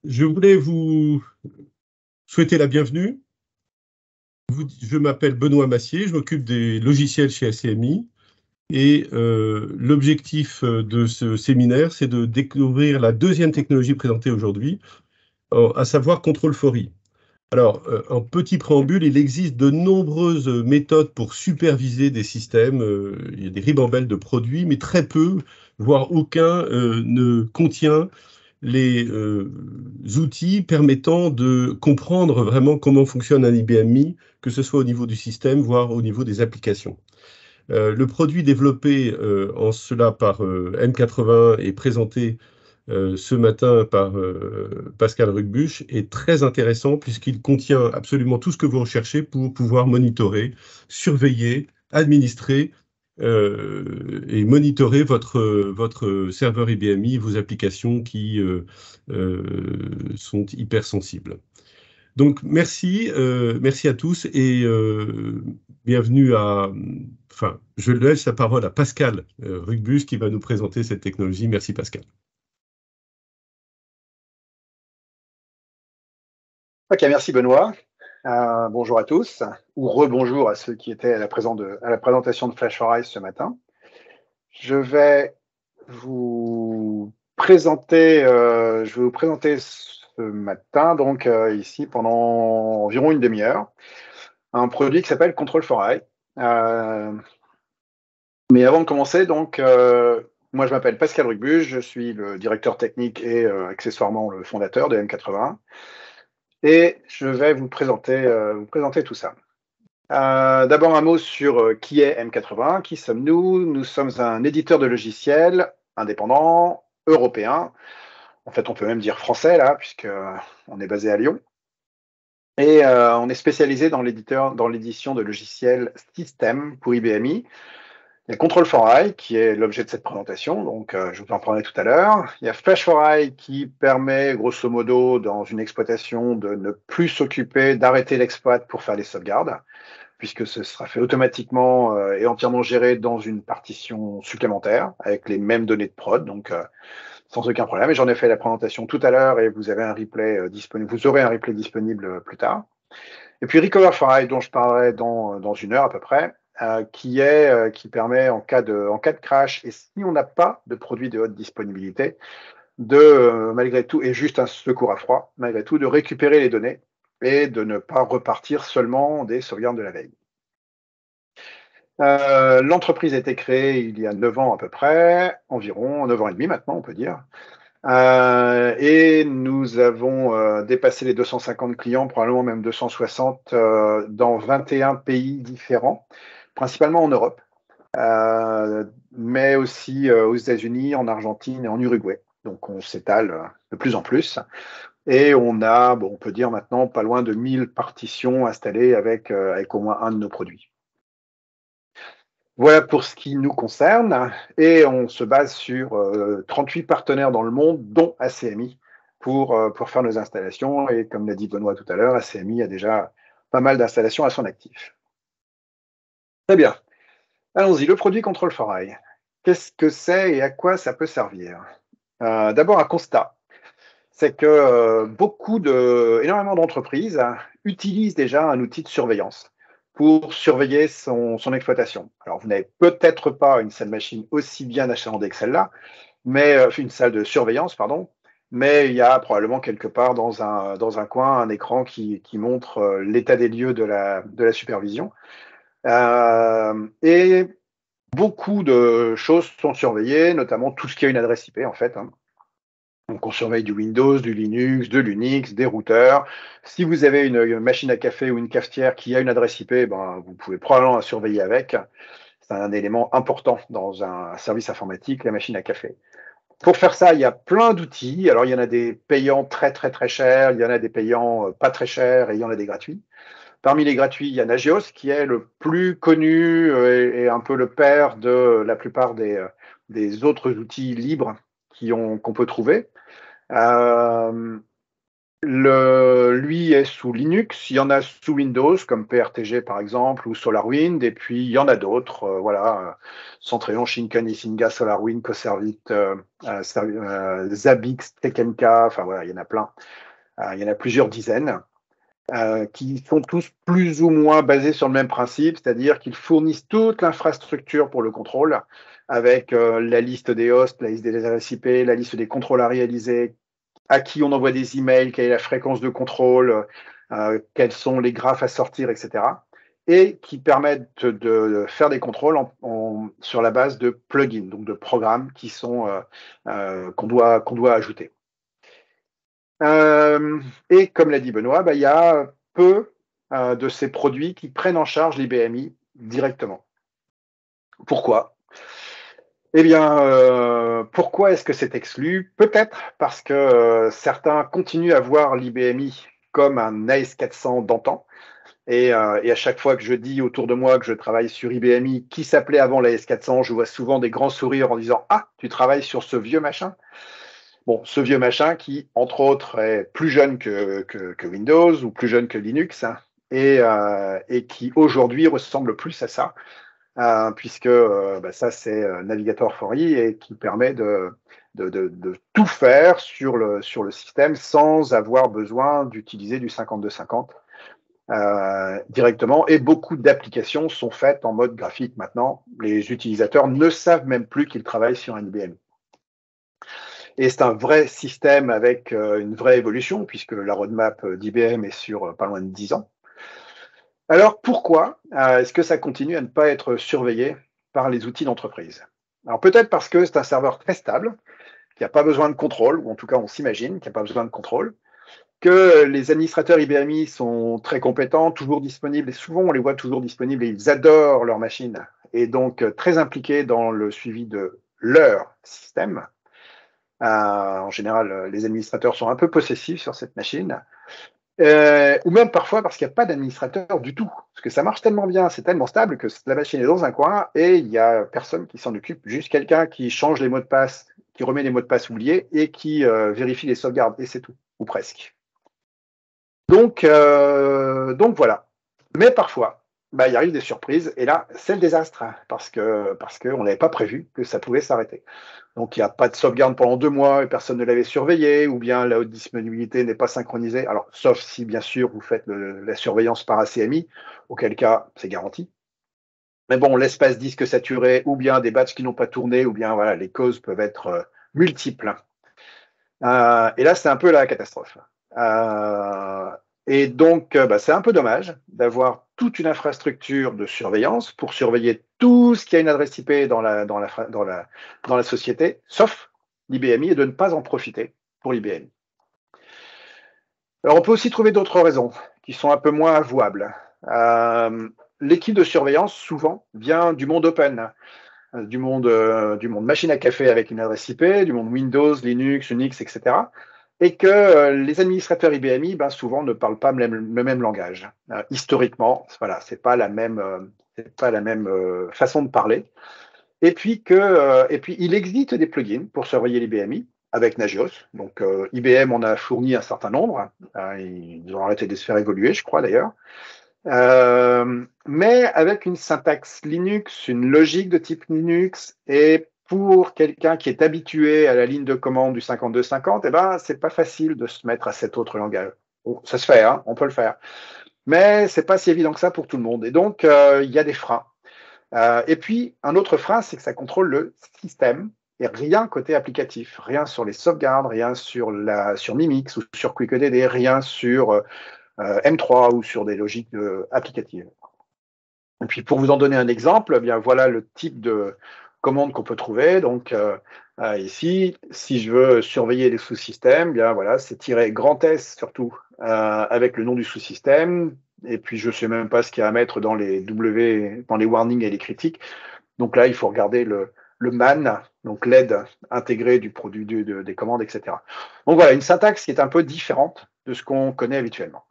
Je voulais vous souhaiter la bienvenue. Je m'appelle Benoît Massier, je m'occupe des logiciels chez ACMI et l'objectif de ce séminaire, c'est de découvrir la deuxième technologie présentée aujourd'hui, à savoir Control4i. Alors, en petit préambule, il existe de nombreuses méthodes pour superviser des systèmes. Il y a des ribambelles de produits, mais très peu, voire aucun, ne contient les outils permettant de comprendre vraiment comment fonctionne un IBMI, que ce soit au niveau du système, voire au niveau des applications. Le produit développé en cela par M80 et présenté ce matin par Pascal Ruckbusch est très intéressant puisqu'il contient absolument tout ce que vous recherchez pour pouvoir monitorer, surveiller, administrer et monitorer votre serveur IBMI, vos applications qui sont hypersensibles. Donc merci à tous et bienvenue à... Enfin, je laisse la parole à Pascal Ruckbusch qui va nous présenter cette technologie. Merci Pascal. Ok, merci Benoît. Bonjour à tous, ou rebonjour à ceux qui étaient à la présentation de Flash4i ce matin. Je vais vous présenter, ce matin, donc ici pendant environ une demi-heure, un produit qui s'appelle Control4i. Mais avant de commencer, donc, moi je m'appelle Pascal Ruckbusch, je suis le directeur technique et accessoirement le fondateur de M80. Et je vais vous présenter tout ça. D'abord un mot sur qui est M80, qui sommes-nous? Nous sommes un éditeur de logiciels indépendant, européen. En fait, on peut même dire français là, puisqu'on est basé à Lyon. Et on est spécialisé dans l'édition de logiciels système pour IBMI. Il y a Control4i qui est l'objet de cette présentation, donc je vous en parlerai tout à l'heure. Il y a Flash4i qui permet, grosso modo, dans une exploitation, de ne plus s'occuper d'arrêter l'exploit pour faire les sauvegardes, puisque ce sera fait automatiquement et entièrement géré dans une partition supplémentaire, avec les mêmes données de prod, donc sans aucun problème. Et j'en ai fait la présentation tout à l'heure et vous avez un replay disponible. Vous aurez un replay disponible plus tard. Et puis Recover4i, dont je parlerai dans une heure à peu près, qui permet en cas de crash, et si on n'a pas de produit de haute disponibilité, malgré tout, et juste un secours à froid, malgré tout, de récupérer les données et de ne pas repartir seulement des sauvegardes de la veille. L'entreprise a été créée il y a 9 ans à peu près, environ 9 ans et demi maintenant, on peut dire. Et nous avons dépassé les 250 clients, probablement même 260, dans 21 pays différents, principalement en Europe, mais aussi aux États-Unis, en Argentine et en Uruguay. Donc on s'étale de plus en plus. Et on a, on peut dire maintenant, pas loin de 1000 partitions installées avec au moins un de nos produits. Voilà pour ce qui nous concerne, et on se base sur 38 partenaires dans le monde, dont ACMI, pour faire nos installations. Et comme l'a dit Benoît tout à l'heure, ACMI a déjà pas mal d'installations à son actif. Très bien. Allons-y, le produit Control4i. Qu'est-ce que c'est et à quoi ça peut servir? D'abord, un constat. C'est que énormément d'entreprises utilisent déjà un outil de surveillance pour surveiller son exploitation. Alors, vous n'avez peut-être pas une salle machine aussi bien achalandée que celle-là, mais une salle de surveillance, pardon, mais il y a probablement quelque part dans un coin un écran qui montre l'état des lieux de la supervision. Et beaucoup de choses sont surveillées, notamment tout ce qui a une adresse IP, en fait. Donc, on surveille du Windows, du Linux, de l'Unix, des routeurs. Si vous avez une machine à café ou une cafetière qui a une adresse IP, vous pouvez probablement la surveiller avec. C'est un élément important dans un service informatique, la machine à café. Pour faire ça, il y a plein d'outils. Alors, il y en a des payants très, très, très chers, il y en a des payants pas très chers et il y en a des gratuits. Parmi les gratuits, il y a Nagios, qui est le plus connu et un peu le père de la plupart des autres outils libres qu'on peut trouver. Lui est sous Linux, il y en a sous Windows, comme PRTG par exemple, ou SolarWind, et puis il y en a d'autres, voilà, Centreon, Shinken, Isinga, SolarWind, Coservit, Zabbix, Tekenka, enfin voilà, il y en a plein. Il y en a plusieurs dizaines, qui sont tous plus ou moins basés sur le même principe, c'est-à-dire qu'ils fournissent toute l'infrastructure pour le contrôle, avec la liste des hosts, la liste des adresses IP, la liste des contrôles à réaliser, à qui on envoie des emails, quelle est la fréquence de contrôle, quels sont les graphes à sortir, etc. Et qui permettent de faire des contrôles sur la base de plugins, donc de programmes qui sont qu'on doit ajouter. Et comme l'a dit Benoît, il y a peu de ces produits qui prennent en charge l'IBMI directement. Pourquoi? Eh bien, pourquoi est-ce que c'est exclu? Peut-être parce que certains continuent à voir l'IBMI comme un AS400 d'antan. Et à chaque fois que je dis autour de moi que je travaille sur IBMI, qui s'appelait avant l'AS400, je vois souvent des grands sourires en disant « Ah, tu travailles sur ce vieux machin ?» Bon, ce vieux machin qui, entre autres, est plus jeune que Windows ou plus jeune que Linux, hein, et qui aujourd'hui ressemble plus à ça, puisque ça c'est Navigator 4i et qui permet de tout faire sur le système sans avoir besoin d'utiliser du 5250 directement. Et beaucoup d'applications sont faites en mode graphique maintenant. Les utilisateurs ne savent même plus qu'ils travaillent sur un IBM. Et c'est un vrai système avec une vraie évolution, puisque la roadmap d'IBM est sur pas loin de 10 ans. Alors pourquoi est-ce que ça continue à ne pas être surveillé par les outils d'entreprise? Alors peut-être parce que c'est un serveur très stable, qui n'a pas besoin de contrôle, ou en tout cas on s'imagine qu'il n'y a pas besoin de contrôle, que les administrateurs IBMI sont très compétents, toujours disponibles, et souvent on les voit toujours disponibles, et ils adorent leur machine, et donc très impliqués dans le suivi de leur système. En général, les administrateurs sont un peu possessifs sur cette machine, ou même parfois parce qu'il n'y a pas d'administrateur du tout. Parce que ça marche tellement bien, c'est tellement stable que la machine est dans un coin et il n'y a personne qui s'en occupe, juste quelqu'un qui change les mots de passe, qui remet les mots de passe oubliés et qui vérifie les sauvegardes, et c'est tout, ou presque. Donc voilà. Mais parfois, il arrive des surprises, et là, c'est le désastre, hein, parce qu'on n'avait pas prévu que ça pouvait s'arrêter. Donc, il n'y a pas de sauvegarde pendant 2 mois et personne ne l'avait surveillé, ou bien la haute disponibilité n'est pas synchronisée. Alors, sauf si, bien sûr, vous faites la surveillance par ACMI, auquel cas, c'est garanti. Mais bon, l'espace disque saturé, ou bien des batchs qui n'ont pas tourné, ou bien voilà, les causes peuvent être multiples. Et là, c'est un peu la catastrophe. Et donc, c'est un peu dommage d'avoir toute une infrastructure de surveillance pour surveiller tout ce qui a une adresse IP dans la société, sauf l'IBMI, et de ne pas en profiter pour l'IBMI. Alors, on peut aussi trouver d'autres raisons qui sont un peu moins avouables. L'équipe de surveillance, souvent, vient du monde open, du monde machine à café avec une adresse IP, du monde Windows, Linux, Unix, etc. Et que les administrateurs IBMI, souvent, ne parlent pas le même langage. Historiquement, voilà, c'est pas la même façon de parler. Et puis il existe des plugins pour surveiller l'IBMI avec Nagios. Donc IBM en a fourni un certain nombre. Ils ont arrêté de se faire évoluer, je crois d'ailleurs. Mais avec une syntaxe Linux, une logique de type Linux, et pour quelqu'un qui est habitué à la ligne de commande du 5250, c'est pas facile de se mettre à cet autre langage. Bon, ça se fait, hein, on peut le faire. Mais c'est pas si évident que ça pour tout le monde. Et donc, il y a des freins. Et puis, un autre frein, c'est que ça contrôle le système et rien côté applicatif. Rien sur les sauvegardes, rien sur Mimix ou sur QuickEDD, rien sur M3 ou sur des logiques applicatives. Et puis, pour vous en donner un exemple, voilà le type de commande qu'on peut trouver. Donc, ici, si je veux surveiller les sous-systèmes, voilà, c'est -grand S surtout, avec le nom du sous-système. Et puis, je ne sais même pas ce qu'il y a à mettre dans les warnings et les critiques. Donc là, il faut regarder le man, donc l'aide intégrée du produit des commandes, etc. Donc voilà, une syntaxe qui est un peu différente de ce qu'on connaît habituellement.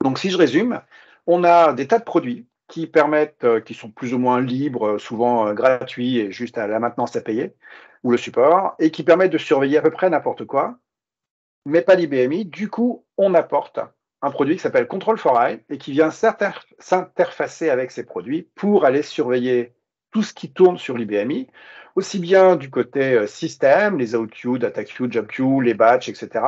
Donc si je résume, on a des tas de produits qui permettent, qui sont plus ou moins libres, souvent gratuits et juste à la maintenance à payer, ou le support, et qui permettent de surveiller à peu près n'importe quoi, mais pas l'IBMI. Du coup, on apporte un produit qui s'appelle Control for I et qui vient s'interfacer avec ces produits pour aller surveiller tout ce qui tourne sur l'IBMI, aussi bien du côté système, les outqueues, data queues, job queues, les batchs, etc.,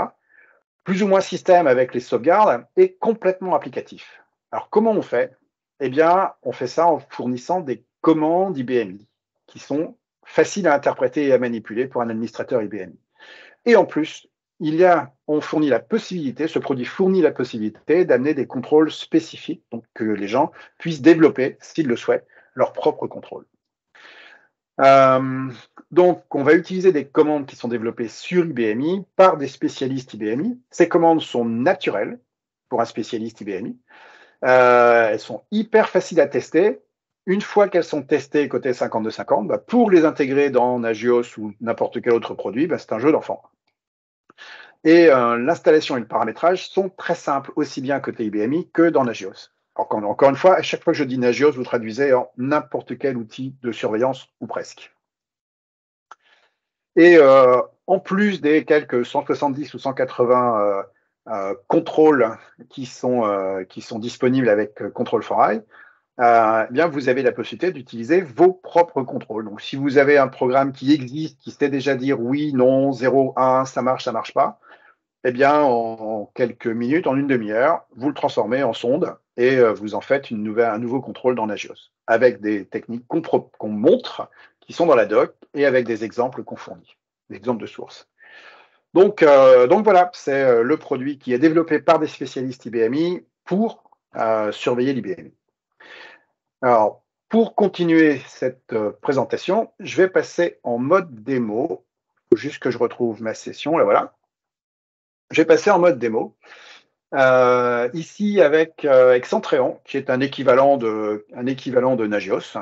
plus ou moins système avec les sauvegardes, et complètement applicatif. Alors, comment on fait? Eh bien, on fait ça en fournissant des commandes IBMI qui sont faciles à interpréter et à manipuler pour un administrateur IBMI. Et en plus, on fournit la possibilité, ce produit fournit la possibilité d'amener des contrôles spécifiques, donc que les gens puissent développer, s'ils le souhaitent, leur propre contrôle. Donc, on va utiliser des commandes qui sont développées sur IBMI par des spécialistes IBMI. Ces commandes sont naturelles pour un spécialiste IBMI. Elles sont hyper faciles à tester. Une fois qu'elles sont testées côté 5250, pour les intégrer dans Nagios ou n'importe quel autre produit, c'est un jeu d'enfant. Et l'installation et le paramétrage sont très simples, aussi bien côté IBMI que dans Nagios. Encore une fois, à chaque fois que je dis Nagios, vous traduisez en n'importe quel outil de surveillance ou presque. Et en plus des quelques 170 ou 180 contrôles qui sont disponibles avec Control for I, bien vous avez la possibilité d'utiliser vos propres contrôles. Donc, si vous avez un programme qui existe, qui sait déjà dire oui, non, 0, 1, ça marche pas, eh bien, en quelques minutes, en une demi-heure, vous le transformez en sonde et vous en faites un nouveau contrôle dans Nagios, avec des techniques qu'on montre, qui sont dans la doc, et avec des exemples qu'on fournit, des exemples de sources. Donc voilà, c'est le produit qui est développé par des spécialistes IBMI pour surveiller l'IBMI. Alors, pour continuer cette présentation, je vais passer en mode démo. Il faut juste que je retrouve ma session, là voilà. Je vais passer en mode démo. Ici avec Centréon, qui est un équivalent de Nagios.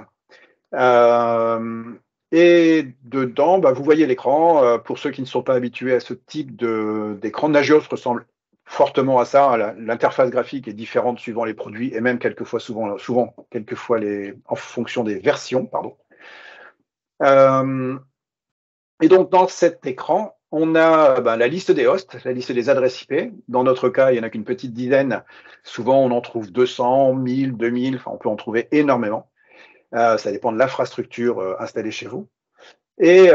Et dedans, vous voyez l'écran. Pour ceux qui ne sont pas habitués à ce type d'écran, Nagios ressemble fortement à ça. L'interface graphique est différente suivant les produits et même souvent quelquefois en fonction des versions. Et donc, dans cet écran, on a la liste des hosts, la liste des adresses IP. Dans notre cas, il n'y en a qu'une petite dizaine. Souvent, on en trouve 200, 1000, 2000. Enfin, on peut en trouver énormément. Ça dépend de l'infrastructure installée chez vous. Et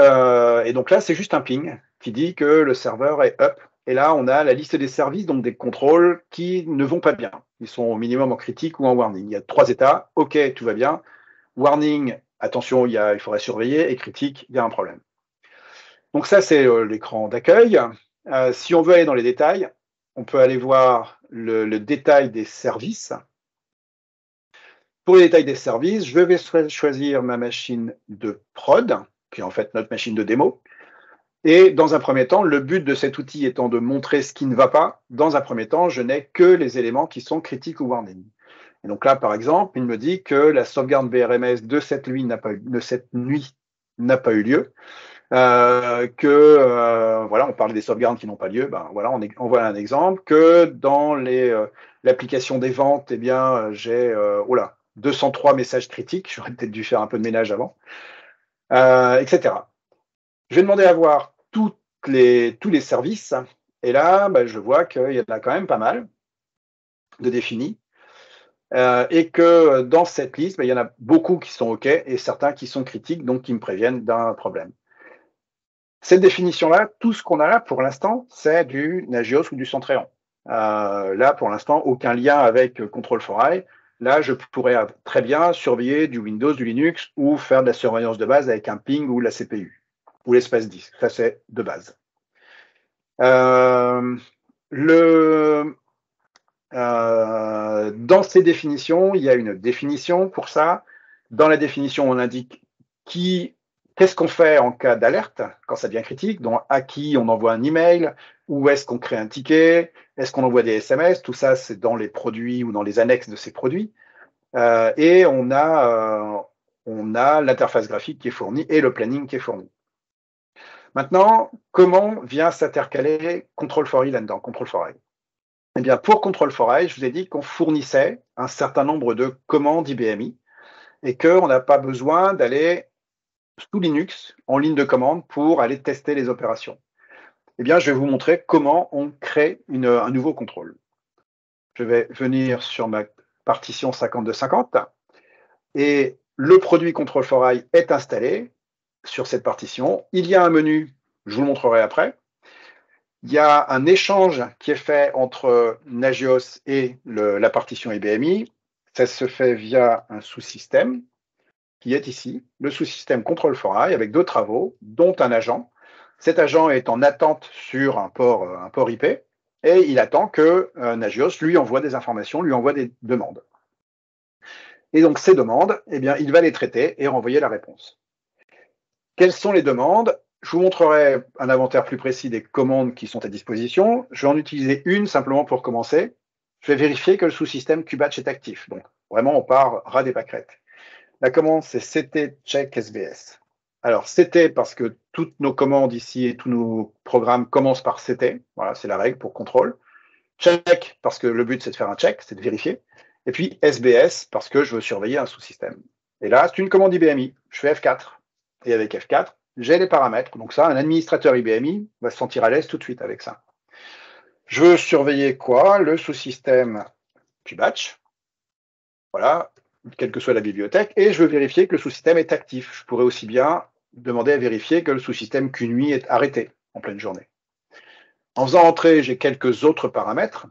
donc là, c'est juste un ping qui dit que le serveur est up. Et là, on a la liste des services, donc des contrôles qui ne vont pas bien. Ils sont au minimum en critique ou en warning. Il y a 3 états. OK, tout va bien. Warning, attention, il faudrait surveiller. Et critique, il y a un problème. Donc ça, c'est l'écran d'accueil. Si on veut aller dans les détails, on peut aller voir le détail des services. Pour les détails des services, je vais choisir ma machine de prod, qui est en fait notre machine de démo. Et dans un premier temps, le but de cet outil étant de montrer ce qui ne va pas, dans un premier temps, je n'ai que les éléments qui sont critiques ou warning. Et donc là, par exemple, il me dit que la sauvegarde BRMS de cette nuit n'a pas eu lieu. Voilà, on parle des sauvegardes qui n'ont pas lieu. Voilà, on voit un exemple que dans l'application des ventes, j'ai 203 messages critiques. J'aurais peut-être dû faire un peu de ménage avant, etc. Je vais demander à voir tous les services. Et là, je vois qu'il y en a quand même pas mal de définis. Et que dans cette liste, il y en a beaucoup qui sont OK et certains qui sont critiques, donc qui me préviennent d'un problème. Cette définition-là, tout ce qu'on a là pour l'instant, c'est du Nagios ou du Centréon. Là, pour l'instant, aucun lien avec Control for I. Là, je pourrais très bien surveiller du Windows, du Linux ou faire de la surveillance de base avec un ping ou la CPU ou l'espace disque. Ça, c'est de base. Dans ces définitions, il y a une définition pour ça. Dans la définition, on indique qu'est-ce qu'on fait en cas d'alerte, quand ça devient critique, donc à qui on envoie un email, où est-ce qu'on crée un ticket, est-ce qu'on envoie des SMS, tout ça c'est dans les produits ou dans les annexes de ces produits. Et on a l'interface graphique qui est fournie et le planning qui est fourni. Maintenant, comment vient s'intercaler Control for I là-dedans, Control for I? Eh bien, pour Control for I, je vous ai dit qu'on fournissait un certain nombre de commandes IBMI et qu'on n'a pas besoin d'aller sous Linux en ligne de commande pour aller tester les opérations. eh bien, je vais vous montrer comment on crée un nouveau contrôle. Je vais venir sur ma partition 5250 et le produit control for I est installé sur cette partition. Il y a un menu, je vous le montrerai après. Il y a un échange qui est fait entre Nagios et la partition IBMI. Ça se fait via un sous-système qui est ici, le sous-système control for I avec deux travaux, dont un agent. Cet agent est en attente sur un port IP et il attend que Nagios lui envoie des informations, lui envoie des demandes. Et donc ces demandes, eh bien, il va les traiter et renvoyer la réponse. Quelles sont les demandes? Je vous montrerai un inventaire plus précis des commandes qui sont à disposition. Je vais en utiliser une simplement pour commencer. Je vais vérifier que le sous-système QBatch est actif. Donc vraiment, on part ras des pâquerettes. La commande, c'est ct check sbs. Alors, ct parce que toutes nos commandes ici et tous nos programmes commencent par ct. Voilà, c'est la règle pour contrôle. Check parce que le but, c'est de faire un check, c'est de vérifier. Et puis sbs parce que je veux surveiller un sous-système. Et là, c'est une commande IBMI. Je fais F4. Et avec F4, j'ai les paramètres. Donc ça, un administrateur IBMI va se sentir à l'aise tout de suite avec ça. Je veux surveiller quoi? Le sous-système QBatch. Voilà, quelle que soit la bibliothèque, et je veux vérifier que le sous-système est actif. Je pourrais aussi bien demander à vérifier que le sous-système QNUI est arrêté en pleine journée. En faisant entrer, j'ai quelques autres paramètres.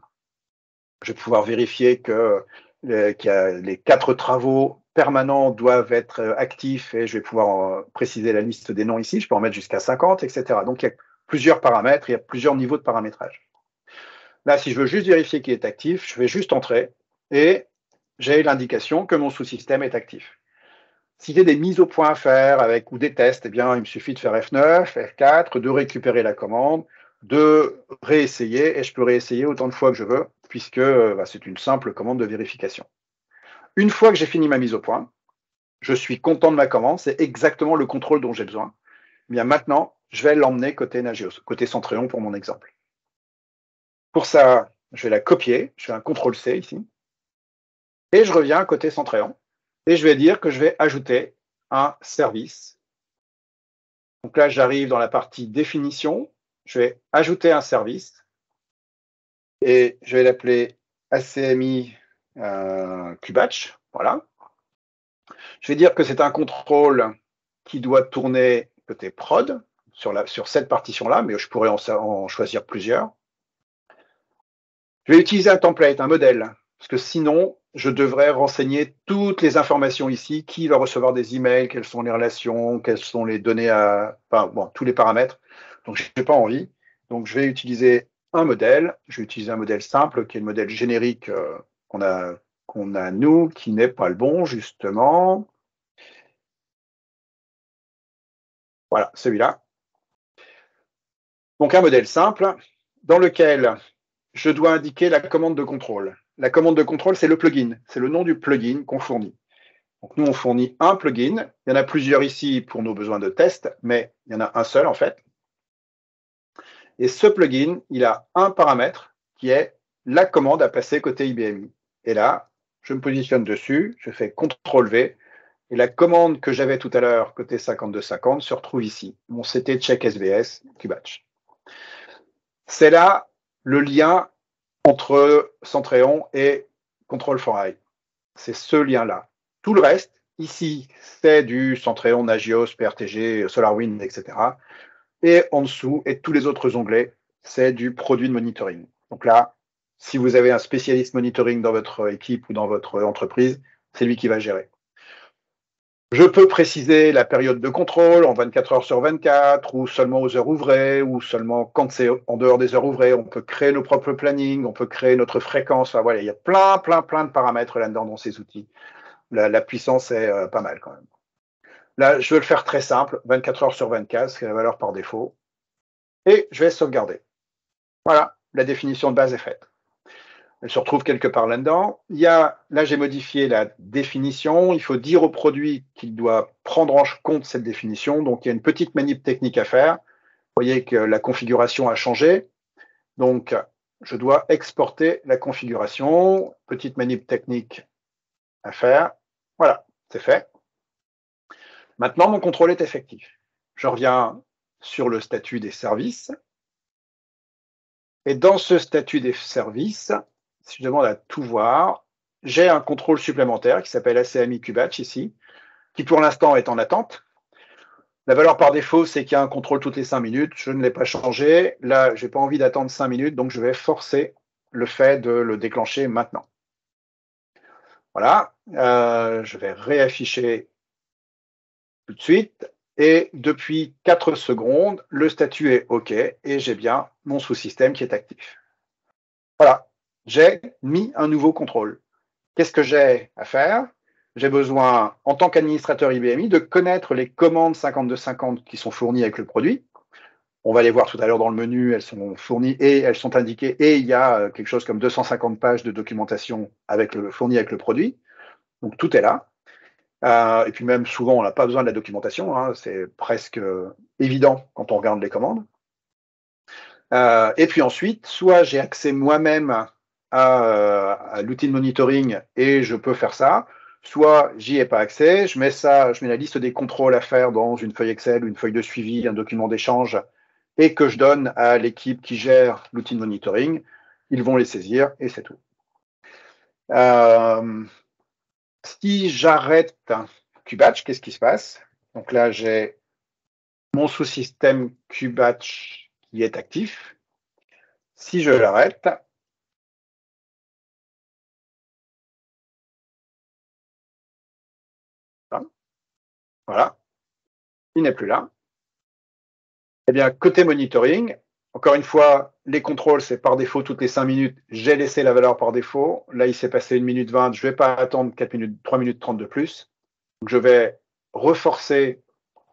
Je vais pouvoir vérifier que les 4 travaux permanents doivent être actifs et je vais pouvoir préciser la liste des noms ici. Je peux en mettre jusqu'à 50, etc. Donc, il y a plusieurs paramètres, il y a plusieurs niveaux de paramétrage. Là, si je veux juste vérifier qu'il est actif, je vais juste entrer et j'ai l'indication que mon sous-système est actif. Si j'ai des mises au point à faire ou des tests, eh bien, il me suffit de faire F9, F4, de récupérer la commande, de réessayer, et je peux réessayer autant de fois que je veux, puisque c'est une simple commande de vérification. Une fois que j'ai fini ma mise au point, je suis content de ma commande, c'est exactement le contrôle dont j'ai besoin. Eh bien, maintenant, je vais l'emmener côté Nagios, côté Centréon pour mon exemple. Pour ça, je vais la copier, je fais un CTRL-C ici, et je reviens côté Centréon, et je vais dire que je vais ajouter un service. Donc là, j'arrive dans la partie définition, je vais ajouter un service, et je vais l'appeler ACMI QBatch, voilà. Je vais dire que c'est un contrôle qui doit tourner côté prod, sur cette partition-là, mais je pourrais en choisir plusieurs. Je vais utiliser un template, un modèle, parce que sinon, je devrais renseigner toutes les informations ici, qui va recevoir des emails, quelles sont les relations, quelles sont les données tous les paramètres. Donc, je n'ai pas envie. Donc, je vais utiliser un modèle. Je vais utiliser un modèle simple, qui est le modèle générique qu'on a nous, qui n'est pas le bon, justement. Voilà, celui-là. Donc, un modèle simple dans lequel je dois indiquer la commande de contrôle. La commande de contrôle, c'est le plugin. C'est le nom du plugin qu'on fournit. Donc, nous, on fournit un plugin. Il y en a plusieurs ici pour nos besoins de test, mais il y en a un seul, en fait. Et ce plugin, il a un paramètre qui est la commande à passer côté IBMI. Et là, je me positionne dessus, je fais CTRL-V, et la commande que j'avais tout à l'heure côté 5250 se retrouve ici, mon CT check SBS QBatch. C'est là le lien entre Centréon et Control for I. C'est ce lien-là. Tout le reste, ici, c'est du Centréon, Nagios, PRTG, SolarWinds, etc. Et en dessous, et tous les autres onglets, c'est du produit de monitoring. Donc là, si vous avez un spécialiste monitoring dans votre équipe ou dans votre entreprise, c'est lui qui va gérer. Je peux préciser la période de contrôle en 24 heures sur 24, ou seulement aux heures ouvrées, ou seulement quand c'est en dehors des heures ouvrées. On peut créer nos propres plannings, on peut créer notre fréquence. Enfin, voilà, il y a plein de paramètres là-dedans dans ces outils. La puissance est pas mal quand même. Là, je veux le faire très simple, 24 heures sur 24, c'est la valeur par défaut. Et je vais sauvegarder. Voilà, la définition de base est faite. Elle se retrouve quelque part là-dedans. Là, j'ai modifié la définition. Il faut dire au produit qu'il doit prendre en compte cette définition. Donc, il y a une petite manip technique à faire. Vous voyez que la configuration a changé. Donc, je dois exporter la configuration. Petite manip technique à faire. Voilà, c'est fait. Maintenant, mon contrôle est effectif. Je reviens sur le statut des services. Et dans ce statut des services, si je demande à tout voir, j'ai un contrôle supplémentaire qui s'appelle ACMI Kubatch ici, qui pour l'instant est en attente. La valeur par défaut, c'est qu'il y a un contrôle toutes les 5 minutes. Je ne l'ai pas changé. Là, je n'ai pas envie d'attendre 5 minutes, donc je vais forcer le fait de le déclencher maintenant. Voilà, je vais réafficher tout de suite. Et depuis 4 secondes, le statut est OK et j'ai bien mon sous-système qui est actif. Voilà, j'ai mis un nouveau contrôle. Qu'est-ce que j'ai à faire? J'ai besoin, en tant qu'administrateur IBMI, de connaître les commandes 5250 qui sont fournies avec le produit. On va les voir tout à l'heure dans le menu, elles sont fournies et elles sont indiquées. Et il y a quelque chose comme 250 pages de documentation fournie avec le produit. Donc tout est là. Et puis même souvent, on n'a pas besoin de la documentation. Hein, c'est presque évident quand on regarde les commandes. Et puis ensuite, soit j'ai accès moi-même à l'outil de monitoring et je peux faire ça, soit j'y ai pas accès, je mets la liste des contrôles à faire dans une feuille Excel ou une feuille de suivi, un document d'échange, et que je donne à l'équipe qui gère l'outil de monitoring. Ils vont les saisir et c'est tout. Si j'arrête Kubatch, qu'est-ce qui se passe? Donc là, j'ai mon sous-système Kubatch qui est actif. Si je l'arrête, voilà, il n'est plus là. Eh bien, côté monitoring, encore une fois, les contrôles, c'est par défaut toutes les 5 minutes. J'ai laissé la valeur par défaut. Là, il s'est passé 1 minute 20. Je ne vais pas attendre 4 minutes, 3 minutes 30 de plus. Donc, je vais reforcer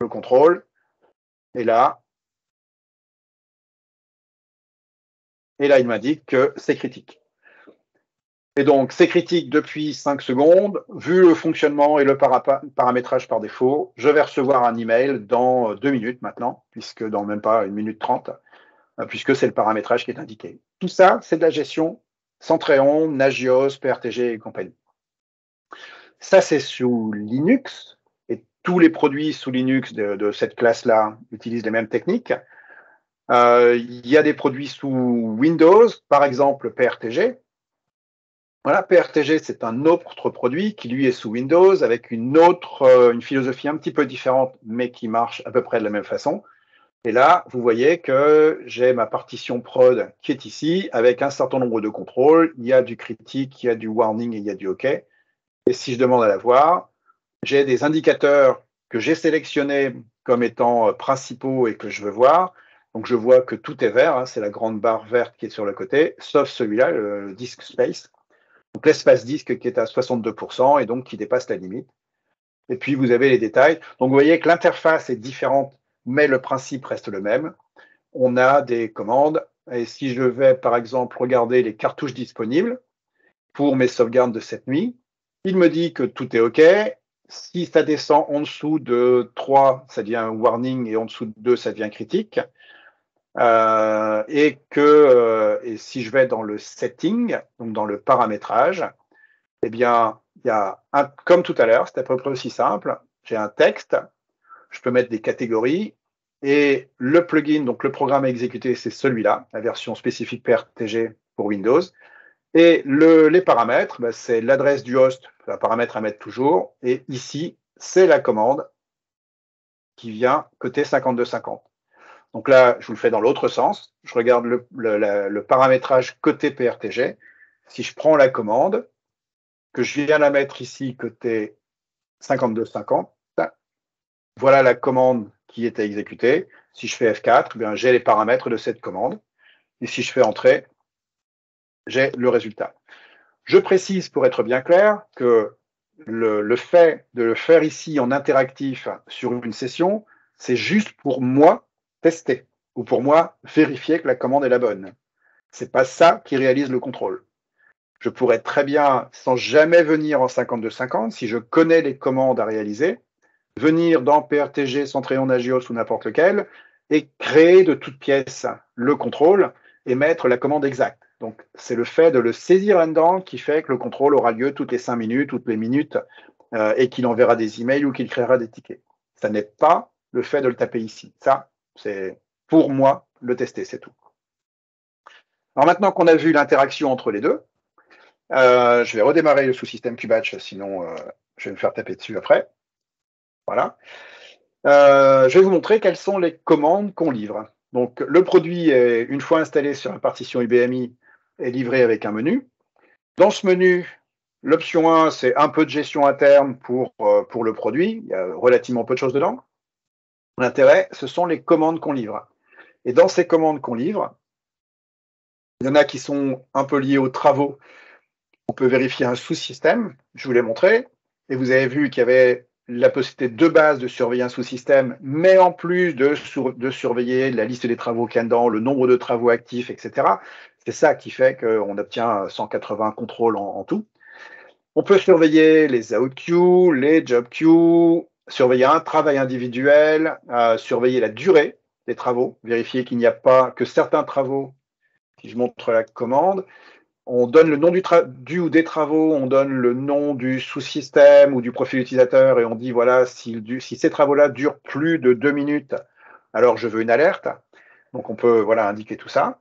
le contrôle. Et là, il m'indique que c'est critique. Et donc, c'est critique depuis 5 secondes. Vu le fonctionnement et le paramétrage par défaut, je vais recevoir un email dans 2 minutes maintenant, puisque dans même pas 1 minute 30, puisque c'est le paramétrage qui est indiqué. Tout ça, c'est de la gestion Centréon, Nagios, PRTG et compagnie. Ça, c'est sous Linux, et tous les produits sous Linux de cette classe-là utilisent les mêmes techniques. Il y a des produits sous Windows, par exemple PRTG. Voilà, PRTG, c'est un autre produit qui, lui, est sous Windows, avec une philosophie un petit peu différente, mais qui marche à peu près de la même façon. Et là, vous voyez que j'ai ma partition prod qui est ici, avec un certain nombre de contrôles. Il y a du critique, il y a du warning et il y a du OK. Et si je demande à la voir, j'ai des indicateurs que j'ai sélectionnés comme étant principaux et que je veux voir. Donc, je vois que tout est vert, hein, c'est la grande barre verte qui est sur le côté, sauf celui-là, le disk space. Donc, l'espace disque qui est à 62% et donc qui dépasse la limite. Et puis, vous avez les détails. Donc, vous voyez que l'interface est différente, mais le principe reste le même. On a des commandes. Et si je vais, par exemple, regarder les cartouches disponibles pour mes sauvegardes de cette nuit, il me dit que tout est OK. Si ça descend en dessous de 3, ça devient warning, et en dessous de 2, ça devient critique. Et si je vais dans le setting, donc dans le paramétrage, eh bien, il y a comme tout à l'heure, c'est à peu près aussi simple. J'ai un texte, je peux mettre des catégories, et le plugin, donc le programme à exécuter, c'est celui-là, la version spécifique PRTG pour Windows. Et les paramètres, c'est l'adresse du host, un paramètre à mettre toujours. Et ici, c'est la commande qui vient côté 5250. Donc là, je vous le fais dans l'autre sens. Je regarde le paramétrage côté PRTG. Si je prends la commande, que je viens la mettre ici côté 5250, voilà la commande qui est à exécuter. Si je fais F4, j'ai les paramètres de cette commande. Et si je fais Entrée, j'ai le résultat. Je précise, pour être bien clair, que le fait de le faire ici en interactif sur une session, c'est juste pour moi tester ou pour moi vérifier que la commande est la bonne. Ce n'est pas ça qui réalise le contrôle. Je pourrais très bien, sans jamais venir en 5250, si je connais les commandes à réaliser, venir dans PRTG, Centréon, Nagios ou n'importe lequel et créer de toutes pièces le contrôle et mettre la commande exacte. Donc, c'est le fait de le saisir là-dedans qui fait que le contrôle aura lieu toutes les 5 minutes, toutes les minutes, et qu'il enverra des emails ou qu'il créera des tickets. Ça n'est pas le fait de le taper ici. Ça, c'est pour moi le tester, c'est tout. Alors maintenant qu'on a vu l'interaction entre les deux, je vais redémarrer le sous-système QBatch, sinon je vais me faire taper dessus après. Voilà. Je vais vous montrer quelles sont les commandes qu'on livre. Donc, le produit, est, une fois installé sur la partition IBMI, est livré avec un menu. Dans ce menu, l'option 1, c'est un peu de gestion interne pour le produit. Il y a relativement peu de choses dedans. L'intérêt, ce sont les commandes qu'on livre. Et dans ces commandes qu'on livre, il y en a qui sont un peu liées aux travaux. On peut vérifier un sous-système, je vous l'ai montré, et vous avez vu qu'il y avait la possibilité de base de surveiller un sous-système, mais en plus de surveiller la liste des travaux qu'il y a dedans, le nombre de travaux actifs, etc. C'est ça qui fait qu'on obtient 180 contrôles en tout. On peut surveiller les out queues, les job queues, surveiller un travail individuel, surveiller la durée des travaux, vérifier qu'il n'y a pas que certains travaux, si je montre la commande, on donne le nom du ou des travaux, on donne le nom du sous-système ou du profil utilisateur et on dit voilà, si ces travaux-là durent plus de 2 minutes, alors je veux une alerte. Donc on peut voilà, indiquer tout ça.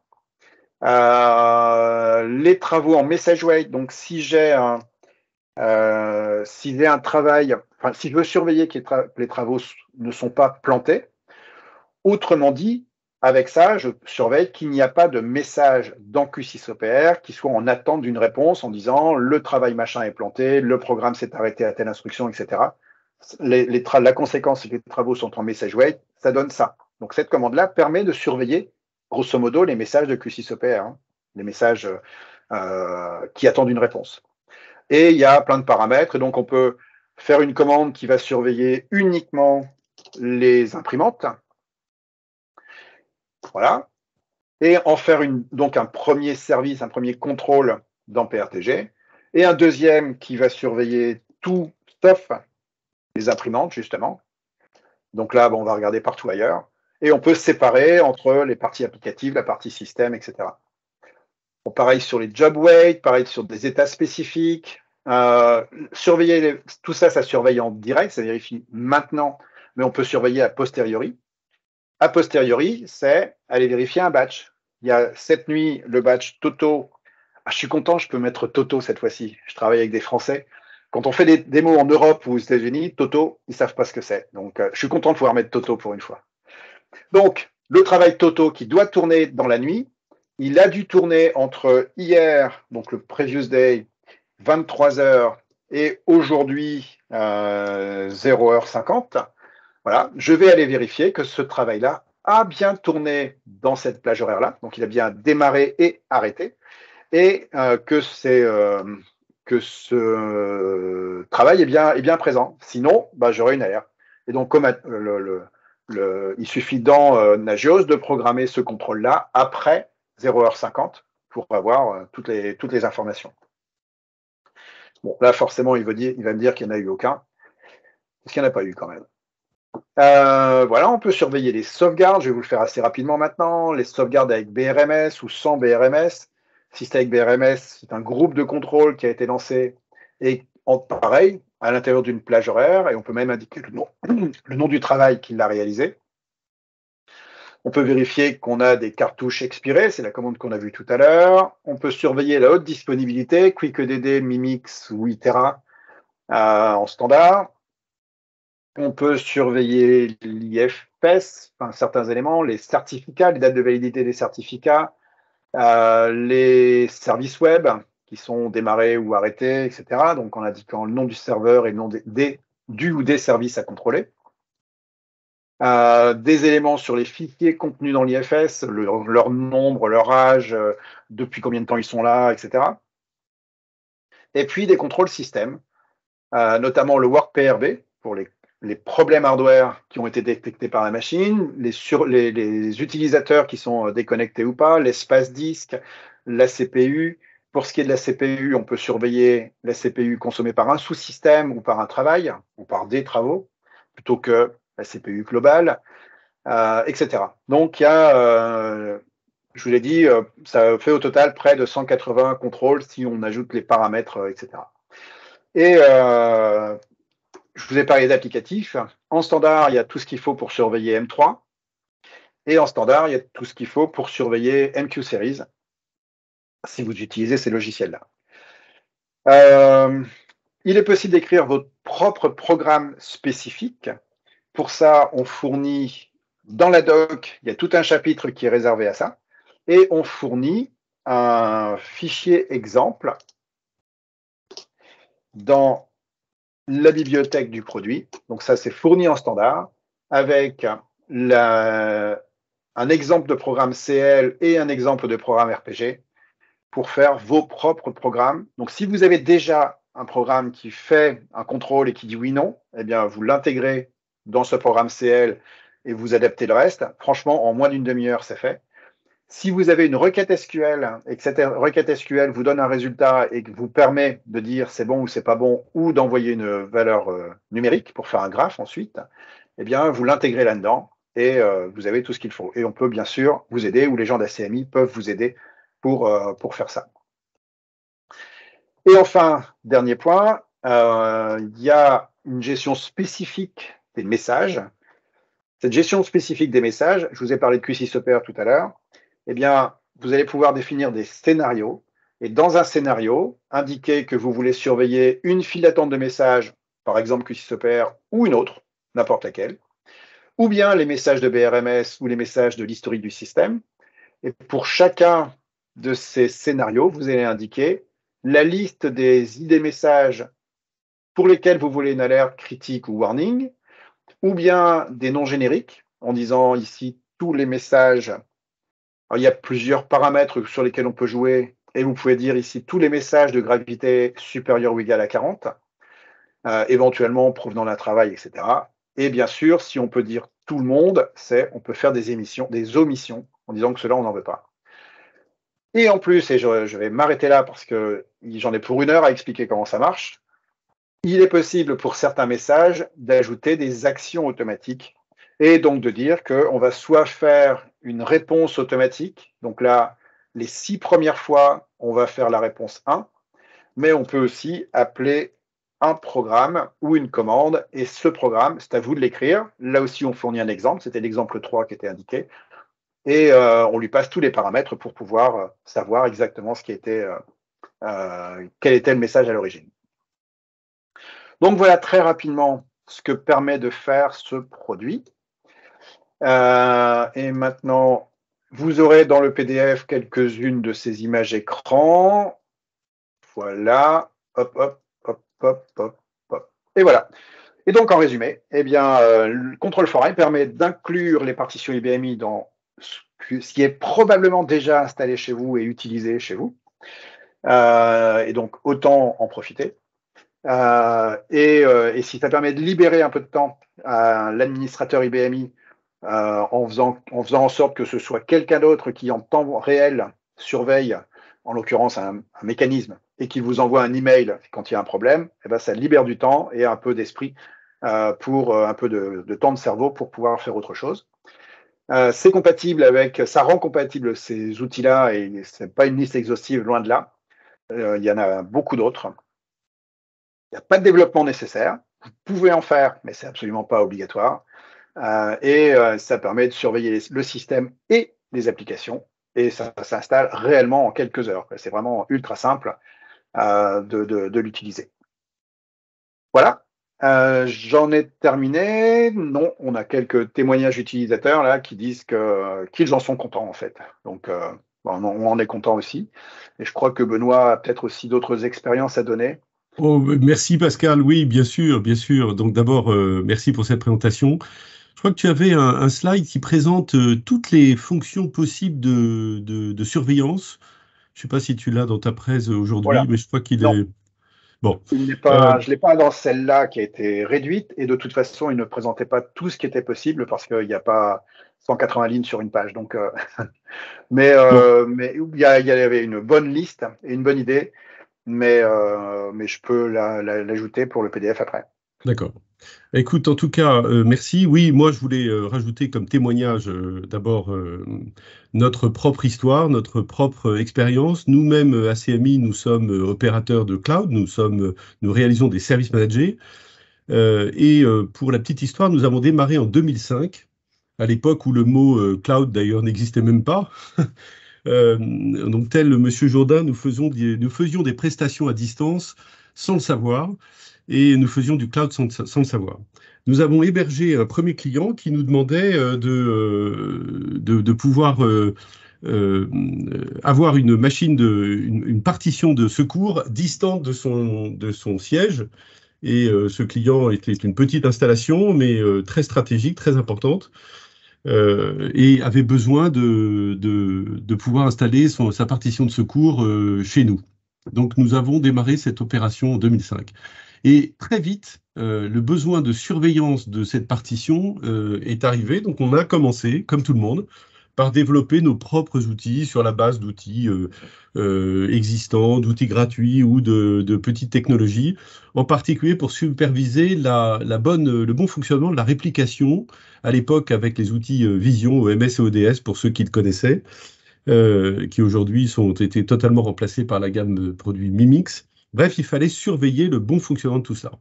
Les travaux en message wait, donc si j'ai un travail, enfin, si je veux surveiller que les travaux ne sont pas plantés, autrement dit, avec ça, je surveille qu'il n'y a pas de message dans Q6OPR qui soit en attente d'une réponse en disant le travail machin est planté, le programme s'est arrêté à telle instruction, etc. La conséquence, c'est que les travaux sont en message wait, ça donne ça. Donc cette commande-là permet de surveiller, grosso modo, les messages de Q6OPR, hein, les messages qui attendent une réponse. Et il y a plein de paramètres, et donc on peut faire une commande qui va surveiller uniquement les imprimantes. Voilà. Et en faire donc un premier service, un premier contrôle dans PRTG, et un deuxième qui va surveiller tout sauf les imprimantes, justement. Donc là, bon, on va regarder partout ailleurs. Et on peut séparer entre les parties applicatives, la partie système, etc. Bon, pareil sur les job wait, pareil sur des états spécifiques. Surveiller tout ça, ça surveille en direct, ça vérifie maintenant, mais on peut surveiller a posteriori. A posteriori, c'est aller vérifier un batch. Il y a cette nuit le batch Toto. Ah, je suis content, je peux mettre Toto cette fois-ci. Je travaille avec des Français. Quand on fait des démos en Europe ou aux États-Unis, Toto, ils ne savent pas ce que c'est. Donc, je suis content de pouvoir mettre Toto pour une fois. Donc, le travail Toto qui doit tourner dans la nuit, il a dû tourner entre hier, donc le previous day, 23 heures, et aujourd'hui, 0h50. Voilà, je vais aller vérifier que ce travail-là a bien tourné dans cette plage horaire-là, donc il a bien démarré et arrêté, et que ce travail est bien présent. Sinon, bah, j'aurai une alerte. Et donc, comme il suffit dans Nagios de programmer ce contrôle-là après 0h50 pour avoir toutes les informations. Bon, là, forcément, il va me dire qu'il n'y en a eu aucun, parce qu'il n'y en a pas eu quand même. Voilà, on peut surveiller les sauvegardes. Je vais vous le faire assez rapidement maintenant. Les sauvegardes avec BRMS ou sans BRMS. Si c'est avec BRMS, c'est un groupe de contrôle qui a été lancé et pareil, à l'intérieur d'une plage horaire, et on peut même indiquer le nom du travail qu'il a réalisé. On peut vérifier qu'on a des cartouches expirées, c'est la commande qu'on a vue tout à l'heure. On peut surveiller la haute disponibilité, QuickEDD, Mimix ou Itera en standard. On peut surveiller l'IFS, enfin, certains éléments, les certificats, les dates de validité des certificats, les services web qui sont démarrés ou arrêtés, etc. Donc en indiquant le nom du serveur et le nom du ou des services à contrôler. Des éléments sur les fichiers contenus dans l'IFS, leur nombre, leur âge, depuis combien de temps ils sont là, etc. Et puis des contrôles système, notamment le WorkPRB pour les problèmes hardware qui ont été détectés par la machine, les utilisateurs qui sont déconnectés ou pas, l'espace disque, la CPU. Pour ce qui est de la CPU, on peut surveiller la CPU consommée par un sous-système ou par un travail, ou par des travaux, plutôt que la CPU globale, etc. Donc, il y a, je vous l'ai dit, ça fait au total près de 180 contrôles si on ajoute les paramètres, etc. Et je vous ai parlé d'applicatifs. En standard, il y a tout ce qu'il faut pour surveiller M3. Et en standard, il y a tout ce qu'il faut pour surveiller MQ Series. si vous utilisez ces logiciels-là. Il est possible d'écrire votre propre programme spécifique. Pour ça, on fournit dans la doc, il y a tout un chapitre qui est réservé à ça, et on fournit un fichier exemple dans la bibliothèque du produit. Donc ça, c'est fourni en standard avec un exemple de programme CL et un exemple de programme RPG pour faire vos propres programmes. Donc si vous avez déjà un programme qui fait un contrôle et qui dit oui/non, eh bien vous l'intégrez dans ce programme CL et vous adaptez le reste. Franchement, en moins d'une demi-heure, c'est fait. Si vous avez une requête SQL et que cette requête SQL vous donne un résultat et que vous permet de dire c'est bon ou c'est pas bon, ou d'envoyer une valeur numérique pour faire un graphe ensuite, eh bien vous l'intégrez là-dedans et vous avez tout ce qu'il faut. Et on peut bien sûr vous aider, ou les gens d'ACMI peuvent vous aider pour faire ça. Et enfin, dernier point, il y a une gestion spécifique des messages. Cette gestion spécifique des messages, je vous ai parlé de QCSoper tout à l'heure, eh bien, vous allez pouvoir définir des scénarios et dans un scénario, indiquer que vous voulez surveiller une file d'attente de messages, par exemple QCSoper, ou une autre, n'importe laquelle, ou bien les messages de BRMS ou les messages de l'historique du système. Et pour chacun de ces scénarios, vous allez indiquer la liste des ID messages pour lesquels vous voulez une alerte critique ou warning, ou bien des noms génériques, en disant ici tous les messages. Alors, il y a plusieurs paramètres sur lesquels on peut jouer, et vous pouvez dire ici tous les messages de gravité supérieure ou égale à 40, éventuellement provenant d'un travail, etc. Et bien sûr, si on peut dire tout le monde, on peut faire des omissions, en disant que cela, on n'en veut pas. Et en plus, et je vais m'arrêter là parce que j'en ai pour 1 heure à expliquer comment ça marche, il est possible pour certains messages d'ajouter des actions automatiques et donc de dire qu'on va soit faire une réponse automatique, donc là, les 6 premières fois, on va faire la réponse 1, mais on peut aussi appeler un programme ou une commande, et ce programme, c'est à vous de l'écrire. Là aussi, on fournit un exemple, c'était l'exemple 3 qui était indiqué, et on lui passe tous les paramètres pour pouvoir savoir exactement quel était le message à l'origine. Donc voilà très rapidement ce que permet de faire ce produit. Et maintenant, vous aurez dans le PDF quelques-unes de ces images écran. Voilà, hop, hop, hop, hop, hop, hop. Et voilà. Et donc en résumé, eh bien, le contrôle forain permet d'inclure les partitions IBMI dans ce qui est probablement déjà installé chez vous et utilisé chez vous. Et donc autant en profiter. Et si ça permet de libérer un peu de temps à l'administrateur IBMI en faisant en sorte que ce soit quelqu'un d'autre qui en temps réel surveille, en l'occurrence un mécanisme, et qui vous envoie un email quand il y a un problème, eh ben, ça libère du temps et un peu d'esprit pour un peu de temps de cerveau pour pouvoir faire autre chose. C'est compatible ça rend compatible ces outils-là, et c'est pas une liste exhaustive, loin de là. Il y en a beaucoup d'autres. Il n'y a pas de développement nécessaire. Vous pouvez en faire, mais c'est absolument pas obligatoire. Ça permet de surveiller le système et les applications. Et ça s'installe réellement en quelques heures. C'est vraiment ultra simple de l'utiliser. Voilà. J'en ai terminé. Non, on a quelques témoignages utilisateurs là qui disent qu'ils en sont contents en fait. Donc, on en est content aussi. Et je crois que Benoît a peut-être aussi d'autres expériences à donner. Oh, merci Pascal, oui, bien sûr, bien sûr. Donc d'abord, merci pour cette présentation. Je crois que tu avais un slide qui présente toutes les fonctions possibles de surveillance. Je ne sais pas si tu l'as dans ta presse aujourd'hui, Voilà. mais je crois qu'il Non. est... Bon. Je ne l'ai pas dans celle-là qui a été réduite, et de toute façon, il ne présentait pas tout ce qui était possible parce qu'il n'y a pas 180 lignes sur une page. Donc, mais il y avait une bonne liste et une bonne idée, mais je peux l'ajouter pour le PDF après. D'accord. Écoute, en tout cas, merci. Oui, moi, je voulais rajouter comme témoignage d'abord notre propre histoire, notre propre expérience. Nous-mêmes, ACMI, nous sommes opérateurs de cloud, nous réalisons des services managés. Pour la petite histoire, nous avons démarré en 2005, à l'époque où le mot cloud, d'ailleurs, n'existait même pas. Donc, tel Monsieur Jourdain, nous faisions des prestations à distance sans le savoir, et nous faisions du cloud sans le savoir. Nous avons hébergé un premier client qui nous demandait de pouvoir avoir une machine, une partition de secours distante de son siège. Et ce client était une petite installation, mais très stratégique, très importante, et avait besoin de pouvoir installer sa partition de secours chez nous. Donc nous avons démarré cette opération en 2005. Et très vite, le besoin de surveillance de cette partition est arrivé. Donc on a commencé, comme tout le monde, par développer nos propres outils sur la base d'outils existants, d'outils gratuits ou de petites technologies, en particulier pour superviser le bon fonctionnement de la réplication, à l'époque avec les outils Vision, OMS et ODS, pour ceux qui le connaissaient, qui aujourd'hui ont été totalement remplacés par la gamme de produits Mimix. Bref, il fallait surveiller le bon fonctionnement de tout ça.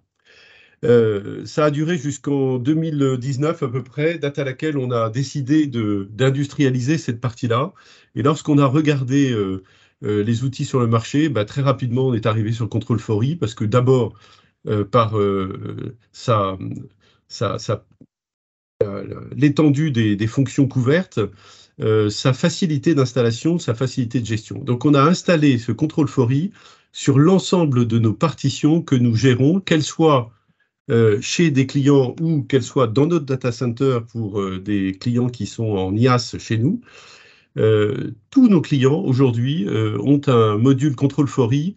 Ça a duré jusqu'en 2019 à peu près, date à laquelle on a décidé d'industrialiser cette partie-là. Et lorsqu'on a regardé les outils sur le marché, très rapidement on est arrivé sur le contrôle FORI, parce que d'abord, par l'étendue des fonctions couvertes, sa facilité d'installation, sa facilité de gestion. Donc on a installé ce contrôle FORI sur l'ensemble de nos partitions que nous gérons, qu'elles soient chez des clients ou qu'elles soient dans notre data center pour des clients qui sont en IaaS chez nous. Tous nos clients aujourd'hui ont un module contrôle FORI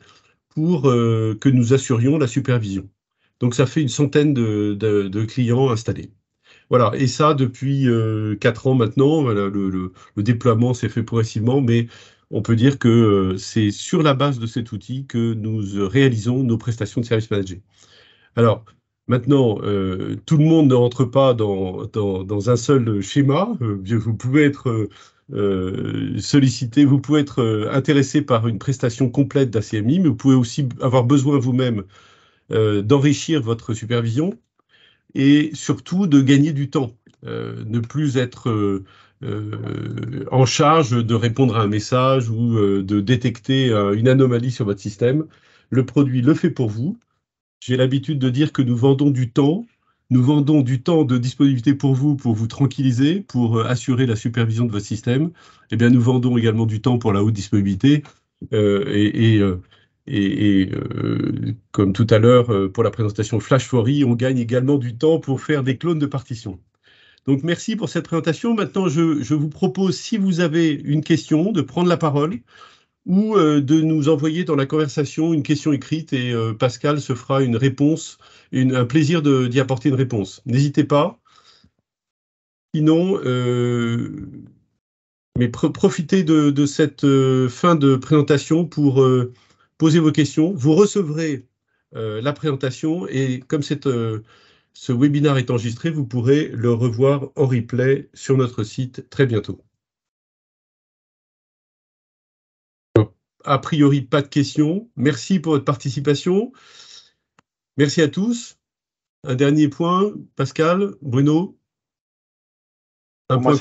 pour que nous assurions la supervision. Donc ça fait une centaine de clients installés. Voilà, et ça depuis 4 ans maintenant. Voilà, le déploiement s'est fait progressivement, mais on peut dire que c'est sur la base de cet outil que nous réalisons nos prestations de services managés. Alors, maintenant, tout le monde ne rentre pas dans un seul schéma. Vous pouvez être sollicité, vous pouvez être intéressé par une prestation complète d'ACMI, mais vous pouvez aussi avoir besoin vous-même d'enrichir votre supervision et surtout de gagner du temps. Ne plus être en charge de répondre à un message ou de détecter une anomalie sur votre système. Le produit le fait pour vous. J'ai l'habitude de dire que nous vendons du temps. Nous vendons du temps de disponibilité pour vous tranquilliser, pour assurer la supervision de votre système. Eh bien, nous vendons également du temps pour la haute disponibilité. Comme tout à l'heure, pour la présentation Flash FORI, on gagne également du temps pour faire des clones de partitions. Donc, merci pour cette présentation. Maintenant, je vous propose, si vous avez une question, de prendre la parole ou de nous envoyer dans la conversation une question écrite et Pascal se fera une réponse, un plaisir d'y apporter une réponse. N'hésitez pas. Sinon, mais profitez de cette fin de présentation pour poser vos questions. Vous recevrez la présentation et comme ce webinaire est enregistré, vous pourrez le revoir en replay sur notre site très bientôt. A priori, pas de questions. Merci pour votre participation. Merci à tous. Un dernier point, Pascal, Bruno. Un point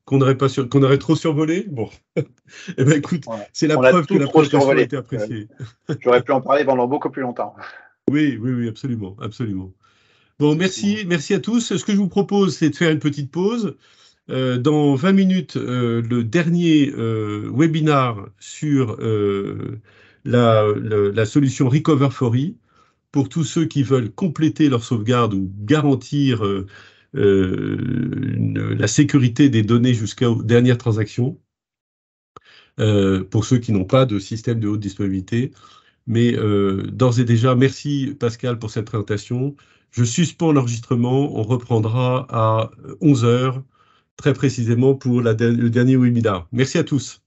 qu'on aurait trop survolé. Bon, eh ben, écoute, voilà. C'est la preuve que la présentation a été appréciée. J'aurais pu en parler pendant beaucoup plus longtemps. Oui, absolument, absolument. Bon, merci à tous. Ce que je vous propose, c'est de faire une petite pause. Dans 20 minutes, le dernier webinar sur la solution Recover FORI pour tous ceux qui veulent compléter leur sauvegarde ou garantir la sécurité des données jusqu'aux dernières transactions, pour ceux qui n'ont pas de système de haute disponibilité. Mais d'ores et déjà, merci Pascal pour cette présentation. Je suspends l'enregistrement, on reprendra à 11h, très précisément pour le dernier webinaire. Merci à tous.